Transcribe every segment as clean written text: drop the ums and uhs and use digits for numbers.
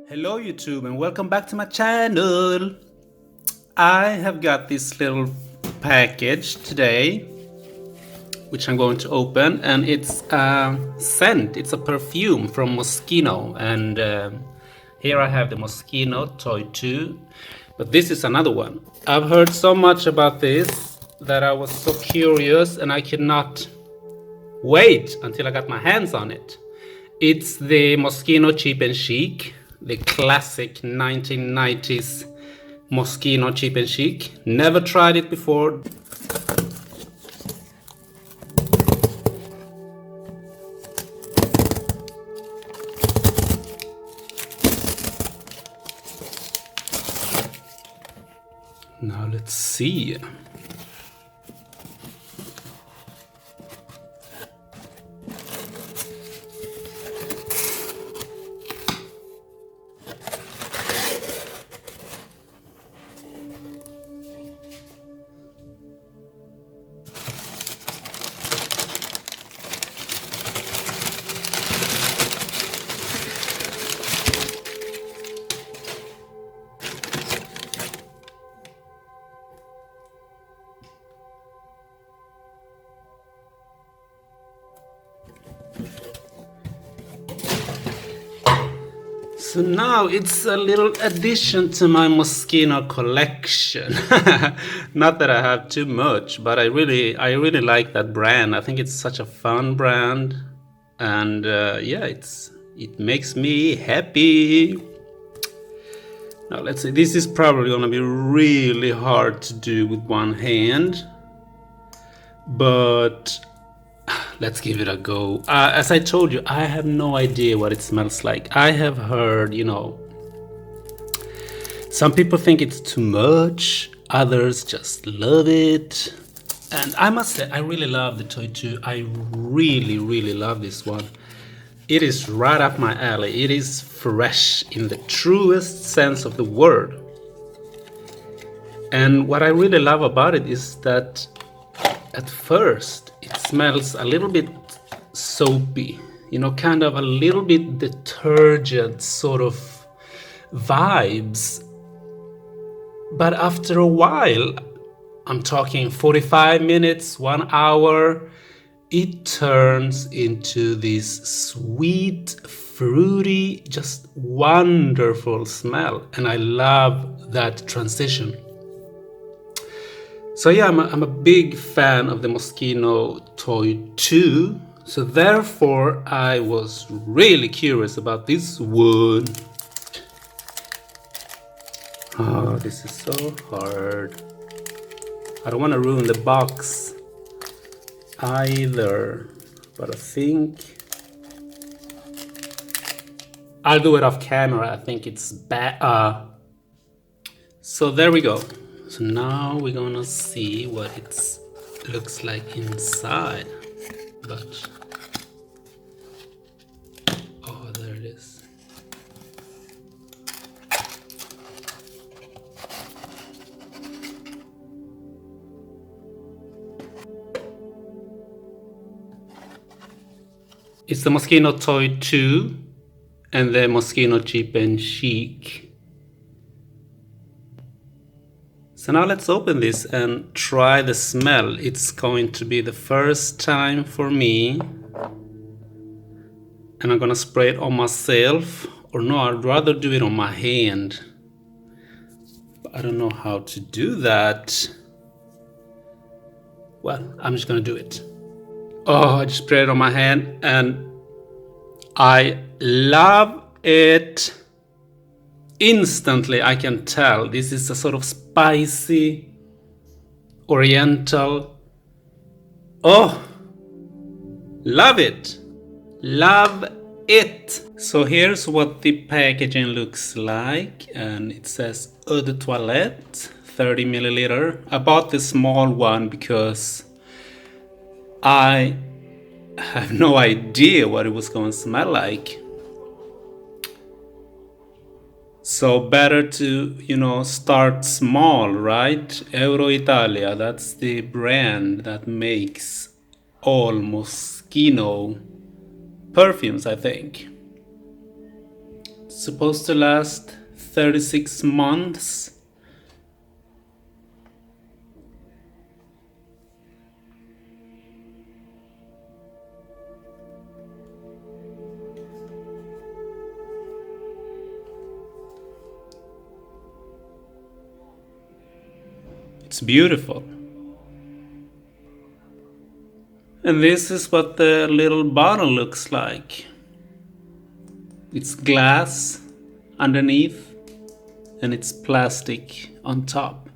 Hello YouTube and welcome back to my channel. I have got this little package today which I'm going to open, and it's a scent, it's a perfume from MOSCHINO, and here I have the MOSCHINO Toy 2, but this is another one. I've heard so much about this that I was so curious and I could not wait until I got my hands on it. It's the MOSCHINO Cheap and Chic, the classic 1990s MOSCHINO Cheap and Chic. Never tried it before. Now let's see. So now it's a little addition to my MOSCHINO collection. Not that I have too much, but I really like that brand. I think it's such a fun brand, and yeah, it makes me happy. Now let's see. This is probably gonna be really hard to do with one hand, but let's give it a go. As I told you, I have no idea what it smells like. I have heard, some people think it's too much, others just love it. And I must say, I really love the Toy 2. I really love this one. It is right up my alley. It is fresh in the truest sense of the word. And what I really love about it is that at first it smells a little bit soapy, kind of a little bit detergent sort of vibes. But after a while, I'm talking 45 minutes, 1 hour, it turns into this sweet, fruity, just wonderful smell. And I love that transition. So yeah, I'm a big fan of the MOSCHINO Toy 2, so therefore I was really curious about this one. Oh, this is so hard. I don't want to ruin the box either, but I think I'll do it off camera. I think it's bad. So there we go. So now we're gonna see what it looks like inside. But oh, there it is. It's the MOSCHINO Toy 2 and the MOSCHINO Cheap and Chic. So now let's open this and try the smell. It's going to be the first time for me. And I'm gonna spray it on myself. Or no, I'd rather do it on my hand. But I don't know how to do that. Well, I'm just gonna do it. Oh, I just sprayed it on my hand and I love it. Instantly I can tell this is a sort of spicy, oriental. Oh, love it. Love it. So here's what the packaging looks like, and it says eau de toilette 30 milliliter. I bought the small one because I have no idea what it was going to smell like. So better to, start small, right? Euro Italia, that's the brand that makes all MOSCHINO perfumes, I think. supposed to last 36 months. It's beautiful. And this is what the little bottle looks like. It's glass underneath and it's plastic on top.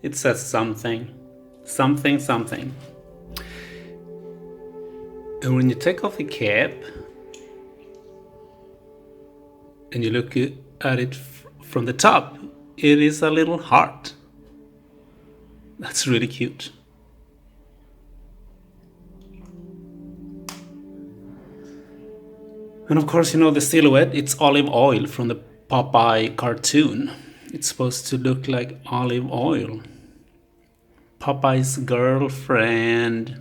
It says something. Something. And when you take off the cap and you look at it from the top, it is a little heart. That's really cute. And of course, you know the silhouette, it's olive oil from the Popeye cartoon. It's supposed to look like olive oil. Popeye's girlfriend.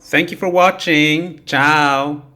Thank you for watching. Ciao.